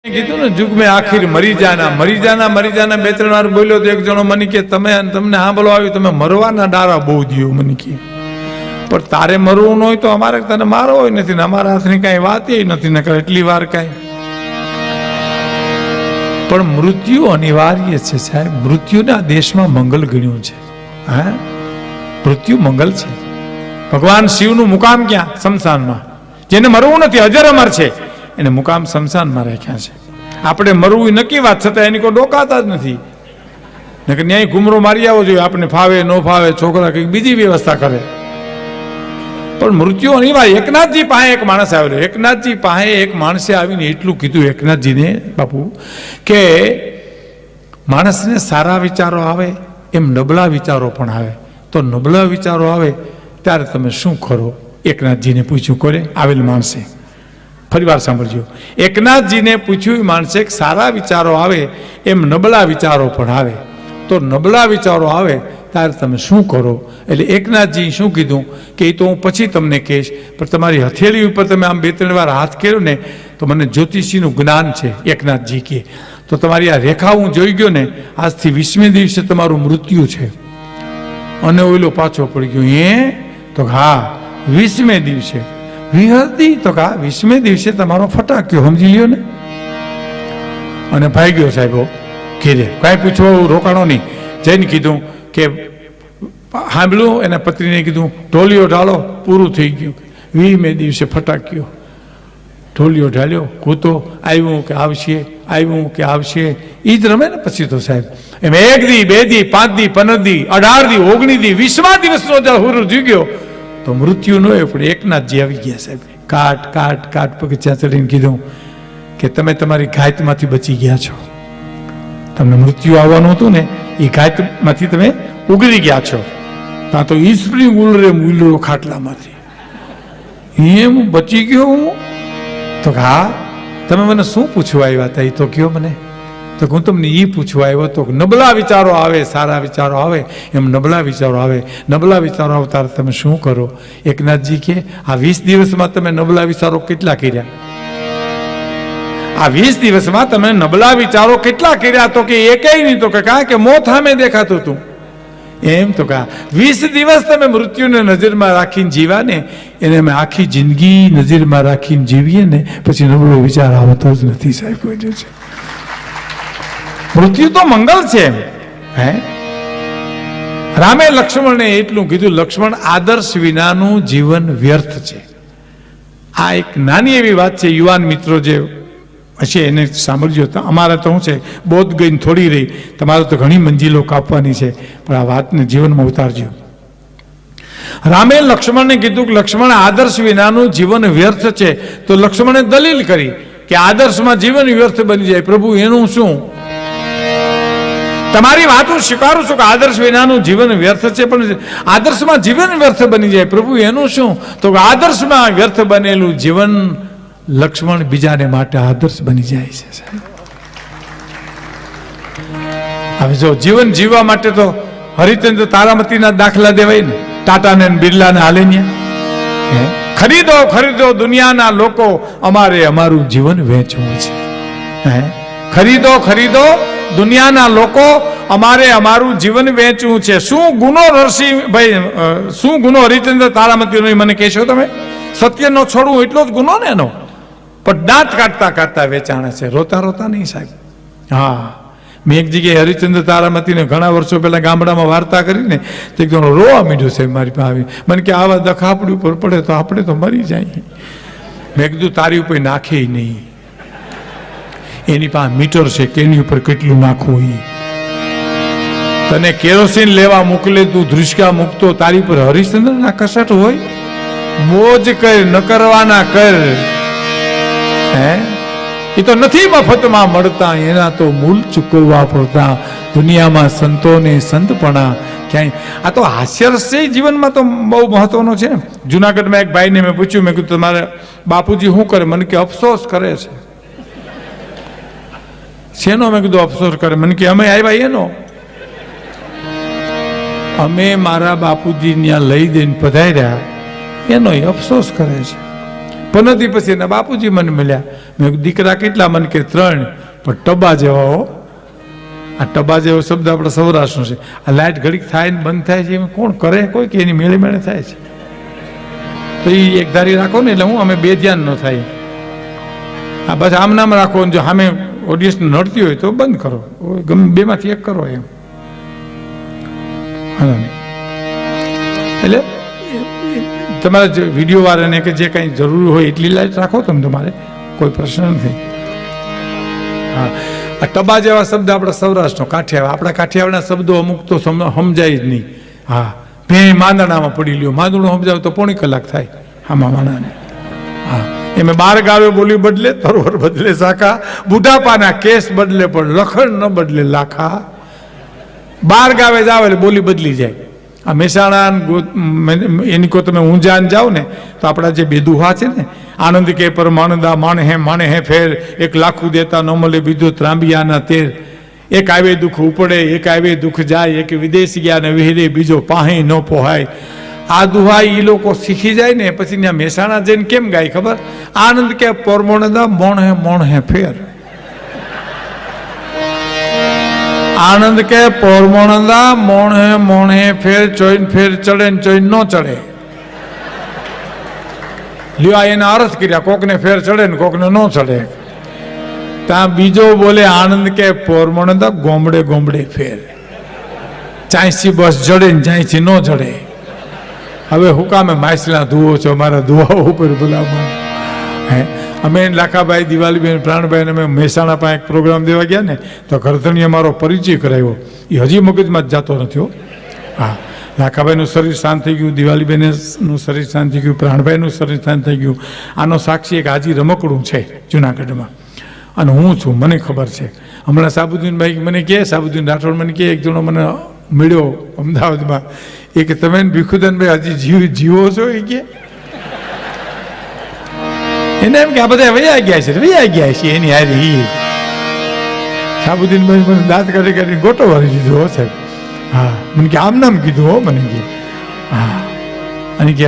કીધું ને જુગ મેં આખિર મરી જાના બે ત્રણ વાર બોલ્યો તો એક જણો મને કે તમને સાંભળો આવ્યું તમે મરવાના ડારા બહુ દિયો મને કે પણ તારે મરવું ન હોય તો અમારે તને મારો હોય નથી ને અમારા હાથની કાંઈ વાત એ નથી ને એટલી વાર કાંઈ પણ મૃત્યુ અનિવાર્ય છે સાહેબ. મૃત્યુના દેશમાં મંગલ ગણ્યું છે. હા, મૃત્યુ મંગલ છે. ભગવાન શિવનું મુકામ ક્યાં? શમશાનમાં. જેને મરવું નથી અજર અમર છે એને મુકામ શમશાનમાં રાખ્યા છે. આપણે મરવું નક્કી વાત છતાં એની કોઈ ડોકાતા જ નથી. નકર ન્યાય ઘુમરો મારી આવો જોઈએ. આપણે ફાવે ન ફાવે છોકરા કંઈક બીજી વ્યવસ્થા કરે પણ મૃત્યુ અનિવાર્ય. એકનાથજી પાસે એક માણસ આવેલો. એકનાથજી પાસે એક માણસે આવીને એટલું કીધું એકનાથજીને, બાપુ કે માણસને સારા વિચારો આવે એમ નબળા વિચારો પણ આવે, તો નબળા વિચારો આવે ત્યારે તમે શું કરો? એકનાથજીને પૂછ્યું કોને? આવેલ માણસે. ફરી વાર સાંભળજો. એકનાથજીને પૂછ્યું માણસે કે સારા વિચારો આવે એમ નબળા વિચારો પણ આવે, તો નબળા વિચારો આવે ત્યારે તમે શું કરો? એટલે એકનાથજી શું કીધું કે એ તો હું પછી તમને કહીશ, પણ તમારી હથેળી ઉપર તમે આમ બે ત્રણ વાર હાથ કર્યો ને તો મને જ્યોતિષીનું જ્ઞાન છે. એકનાથજી કહે તો તમારી આ રેખા હું જોઈ ગયો ને, આજથી 20મે દિવસે તમારું મૃત્યુ છે. અને ઓઈલો પાછો પડી ગયો. તો હા 20મે દિવસે વિહરતી, તો કા 20મે દિવસે તમારો ફટાક્યો, સમજી લ્યો ને. અને ભાઈ ગયો સાહેબો ઘેરે, કાંઈ પૂછવા રોકાણો નહીં. જઈને કીધું કે સાંભળ્યું, એના પત્નીને કીધું ઢોલિયો ઢાળો, પૂરું થઈ ગયું. 20મે દિવસે ફટાક્યો, ઢોલિયો ઢાળ્યો, કૂતો આવ્યું કે આવશે, આવ્યું કે આવશે, એ જ રમે ને પછી તો સાહેબ. એમ 1 દી 2 દી 5 દી 15 દી 18 દી 19 દી 20મા દિવસનો જ્યારે હુર જીગ્યો તો મૃત્યુ ન હોય. પણ એકનાથજી આવી ગયા સાહેબ. કાટ પગથિયાં ચડીને કીધું કે તમે તમારી ઘાતમાંથી બચી ગયા છો. તમને મૃત્યુ આવવાનું હતું ને એ ઘાતમાંથી તમે ઉગરી ગયા છો. ત્યાં તો ઈસપરી ઉલરો ખાટલામાંથી એમ બચી ગયો હું. તો હા, તમે મને શું પૂછવા આવ્યા હતા? એ તો કયો મને. તો હું તમને એ પૂછવા આવ્યો તો નબળા વિચારો આવે, સારા વિચારો આવે એમ નબળા વિચારો આવે. નબળા વિચારો આવે ત્યારે તમે શું કરો? એકનાથજી કે આ 20 દિવસમાં તમે નબળા વિચારો કેટલા કર્યા? આ 20 દિવસમાં તમે નબળા વિચારો કેટલા કર્યા? તો કે એકેય નહીં. તો કે કારણ કે મોત સામે દેખાતું હતું એમ. તો કા 20 દિવસ તમે મૃત્યુને નજરમાં રાખીને જીવ્યા ને, એને અમે આખી જિંદગી નજરમાં રાખીને જીવીએ ને પછી નબળો વિચાર આવતો જ નથી સાહેબ. કોઈ છે મૃત્યુ તો મંગલ છે. હે, રામે લક્ષ્મણને એટલું કીધું, લક્ષ્મણ આદર્શ વિનાનું જીવન વ્યર્થ છે. આ એક નાની એવી વાત છે. યુવાન મિત્રો જે હશે એને સાંભળજો. અમારે તો શું છે, બોધ ગઈને થોડી રહી, તમારે તો ઘણી મંજિલો કાપવાની છે, પણ આ વાતને જીવનમાં ઉતારજો. રામે લક્ષ્મણને કીધું કે લક્ષ્મણ આદર્શ વિનાનું જીવન વ્યર્થ છે. તો લક્ષ્મણે દલીલ કરી કે આદર્શમાં જીવન વ્યર્થ બની જાય. પ્રભુ એનું શું? તમારી વાત હું સ્વીકારું છું કે આદર્શ વિનાનું જીવન વ્યર્થ છે, પણ આદર્શમાં જીવન વ્યર્થ બની જાય. પ્રભુ એનું શું? તો આદર્શમાં વ્યર્થ બનેલું જીવન લક્ષ્મણ બીજાને માટે આદર્શ બની જાય છે. હવે જો જીવન જીવવા માટે તો હરિચંદ્ર તારામતીના દાખલા દેવાય ને, ટાટાને બિરલાને હાલેન્યા. ખરીદો દુનિયાના લોકો, અમારે અમારું જીવન વેચવું છે. ખરીદો દુનિયાના લોકો, અમારે અમારું જીવન વેચવું છે. શું ગુનો નરસિંહભાઈ, શું ગુનો હરિચંદ્ર તારામતીનો મને કહેશો તમે? સત્યનો છોડવું એટલો જ ગુનો ને એનો. પણ દાંત કાઢતા વેચાણે છે, રોતા નહીં સાહેબ. હા, મેં એક જગ્યાએ હરિચંદ્ર તારામતીને ઘણા વર્ષો પહેલા ગામડામાં વાર્તા કરીને તો એકદમ રોવા માંડ્યું છે મારી પાસે આવી. મને કે આવા દખ આપણી ઉપર પડે તો આપણે તો મરી જાય. મેં કીધું તારી ઉપર નાખે નહીં, એની પાસે મીટર છે કે એની ઉપર કેટલું નાખવું. તને કેરોસીન લેવા મોકલે, તું ધ્રુસકા મૂકતો, તારી ઉપર હરિશ્ચંદ્ર ના કસટ હોય? મોજ કર, ન કરવાના કર. એ તો નથી મફતમાં મળતા, એના તો મૂલ ચૂકવવા પડતા. દુનિયામાં સંતોને સંતપણા ક્યાંય. આ તો હાસ્યરસ છે જીવનમાં તો બહુ મહત્વનો છે. જુનાગઢમાં એક ભાઈને મેં પૂછ્યું, મેં કીધું તમારે બાપુજી શું કરે? મને કે અફસોસ કરે છે. શેનો? મેં કીધું અફસોસ કરે. મને કે અમે આવ્યા એનો. અમે મારા બાપુજી ત્યાં લઈ દઈને પધાર્યા એનો અફસોસ કરે છે. 15 દી પછી એના બાપુજી મને મળ્યા. મેં કીધું દીકરા કેટલા? મને કે 3, પણ ટબા જેવા હો. આ ટબા જેવો શબ્દ આપણે સૌરાષ્ટ્રનો છે. આ લાઇટ ઘડીક થાય ને બંધ થાય છે, એમાં કોણ કરે? કોઈ કે એની મેળે મેળે થાય છે. તો એ એક ધારી રાખો ને એટલે હું અમે બે ધ્યાન ન થાય. આ બસ આમ નામ રાખો. જો સામે ઓડિયન્સ નડતી હોય તો બંધ કરો, ગમે બેમાંથી એક કરો એમ. એટલે તમારે જે વિડીયો વાળાને કે જે કંઈ જરૂર હોય એટલી લાઈટ રાખો તમે, તમારે કોઈ પ્રશ્ન નથી. હા, આ ટબા જેવા શબ્દ આપણા સૌરાષ્ટ્રનો, કાઠિયાવાડ. આપણા કાઠિયાવાડના શબ્દો અમુક તો સમજાય જ નહીં. હા, ભે માંદણામાં પડી લ્યો, માંદણું સમજાવ તો પોણી કલાક થાય આમાં માણાને. હા, એમાં 12 ગાવે બોલી બદલે, તરોવર બદલે શાખા, બુઢાપાના કેસ બદલે પણ લખણ ન બદલે લાખા. 12 ગાવે જાવ એટલે બોલી બદલી જાય. આ મહેસાણા એની કો તમે ઊંઝાન જાઓ ને તો આપણા જે બે દુહા છે ને, આનંદ કે પરમાનંદા માણે હે ફેર, એક લાખું દેતા ન મળે બીજો ત્રાંબિયાના તેર, એક આવે દુઃખ ઉપડે એક આવે દુઃખ જાય, એક વિદેશ ગયા ને વિહરે બીજો પાહે ન પોહાય. આ દુહા એ લોકો શીખી જાય ને પછી ત્યાં મહેસાણા જઈને કેમ ગાય ખબર? આનંદ કે પરમાનંદા મોણ હે ફેર, આનંદ કે પરમાનંદા મોણે ફેર, ચોઈન ફેર ચડે ને ચોઈન ન ચડે. લ્યો એના અર્થ કર્યા, કોકને ફેર ચડે ને કોકને ન ચડે. ત્યાં બીજો બોલે આનંદ કે પરમાનંદા ગોમડે ફેર, ચાંયથી બસ જડે ને ચાંયથી ન જડે. હવે હું કામે માછલા ધુઓ છો, મારા ધુઆઓ ઉપર બોલાવવા. હે, અમે લાખાભાઈ, દિવાલીબેન, પ્રાણભાઈ અમે મહેસાણા પાસે એક પ્રોગ્રામ દેવા ગયા ને તો ગરધણીએ મારો પરિચય કરાવ્યો. એ હજી મગજમાં જ જતો નથી. હા, લાખાભાઈનું શરીર શાંત થઈ ગયું, દિવાલીબેનનું શરીર શાંત થઈ ગયું, પ્રાણભાઈનું શરીર શાંત થઈ ગયું. આનો સાક્ષી એક હાજી રમકડું છે જુનાગઢમાં, અને હું છું, મને ખબર છે. હમણાં સાબુદ્દીનભાઈ મને કહે, સાબુદ્દીન રાઠોડ મને કહે, એક જણો મને મળ્યો અમદાવાદમાં, એ કે તમે ભીખુદાનભાઈ હજી જીવો છો? એ કે એને એમ કે આ બધા વૈયા ગયા છે એની હારી. સાબુદ્દીનભાઈ મને દાંત કાઢી ગોટો વાળી દીધો છે. હા, મને કે આમ નામ કીધું હો મને કે. હા, અને કે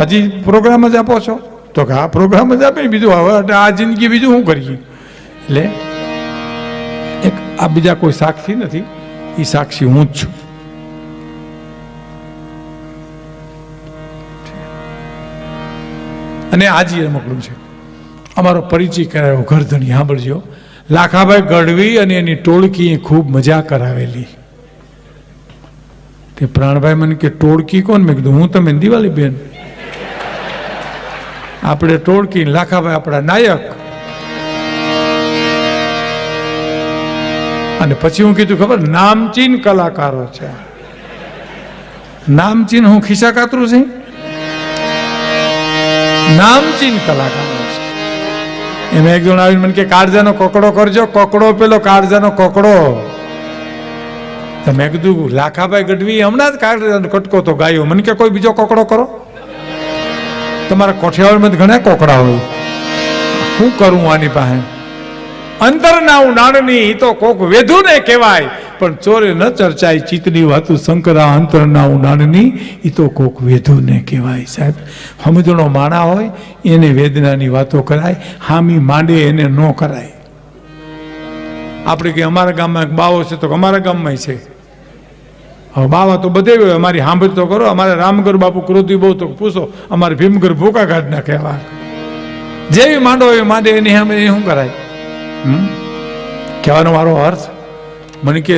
હજી પ્રોગ્રામ જ આપો છો? તો કે આ પ્રોગ્રામ જ આપે, બીજું હવે આ જિંદગી બીજું શું કરીએ? એટલે એક આ બીજા કોઈ સાક્ષી નથી, એ સાક્ષી હું જ છું. અને આજે રમકડું છે. અમારો પરિચય કરાયો ગરધણી. સાંભળજો, લાખાભાઈ ગઢવી અને એની ટોળકીએ ખૂબ મજા કરાવેલી. તે પ્રાણભાઈ મને કે ટોળકી કોણ? મેં કીધું હું, તમે દિવાળી બેન. આપણે ટોળકી, લાખાભાઈ આપણા નાયક. અને પછી હું કીધું ખબર, નામચીન કલાકારો છે. નામચીન હું ખિસ્સા કાતરું છે? નામચીન કલાકારો છે. એમાં એક જણ આવીને મને કે કાળજાનો કોકડો કરજો. કોકડો પેલો કાળજાનો કોકડો. તો મેં કીધું લાખાભાઈ ગઢવી હમણાં જ કાળજાનો કટકો તો ગાયો, મને કે કોઈ બીજો કોકડો કરો. તમારા કોઠિયાવાડમાં ઘણા કોકડા હોય, શું કરું આની પાસે? અંતરના ઉડાણની તો કોક વેધું ને કહેવાય, પણ ચોરે ન ચર્ચાય ચિત્તની વાતું શંકરા. અંતરના ઉડાણની એ તો કોક વેધું ને કહેવાય. સાહેબ, સમજણો માણા હોય એને વેદનાની વાતો કરાય, હામી માંડે એને ન કરાય. આપણે કે અમારા ગામમાં એક બાવો છે તો અમારા ગામમાં છે. હવે બાવા તો બધે હોય, અમારી સાંભળ તો કરો. અમારે રામગર બાપુ ક્રોધી બહુ તો પૂછો, અમારે ભીમગર ભૂકા કાઢ નાખે. એવા જેવી માંડો એવી માંડે એની સામે શું કરાય? કહેવાનો મારો અર્થ, મને કે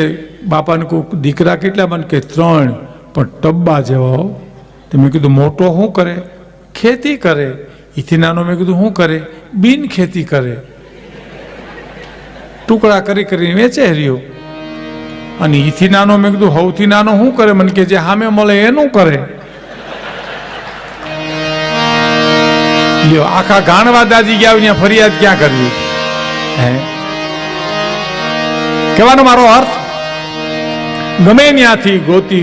બાપાને કોઈ દીકરા કેટલા? મને કે 3, પણ ટબ્બા જેવા. તો મેં કીધું મોટો શું કરે? ખેતી કરે. એથી નાનો મેં કીધું શું કરે? બિન ખેતી કરે, ટુકડા કરી કરીને વેચે રહ્યો. અને એથી નાનો મેં કીધું સૌથી નાનો શું કરે? મને કે જે સામે મળે એનું કરે. લ્યો, આખા ગાણવા દાદી ગયા ત્યાં ફરિયાદ ક્યાં કરવી? હે, કહેવાનો મારો અર્થ, ગમે ત્યાંથી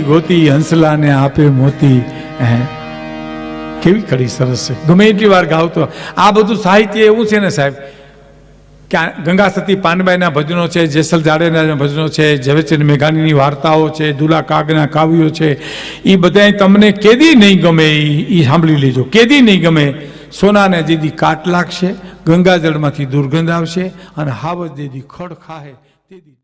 ગોતી હંસલાને આપે મોતી. હે, કેવી કડી સરસ છે. ગમે એટલી વાર ગાવતો. આ બધું સાહિત્ય એવું છે ને સાહેબ, કે ગંગા સતી પાનબાઈના ભજનો છે, જેસલ જાડેના ભજનો છે, ઝવેરચંદ મેઘાણીની વાર્તાઓ છે, દુલા કાગના કાવ્યો છે. એ બધા તમને કેદી નહીં ગમે એ સાંભળી લેજો. કેદી નહીં ગમે. સોનાને જેથી કાટ લાગશે, ગંગાજળમાંથી દુર્ગંધ આવશે, અને હાવજ જેથી ખડ ખાહે તેથી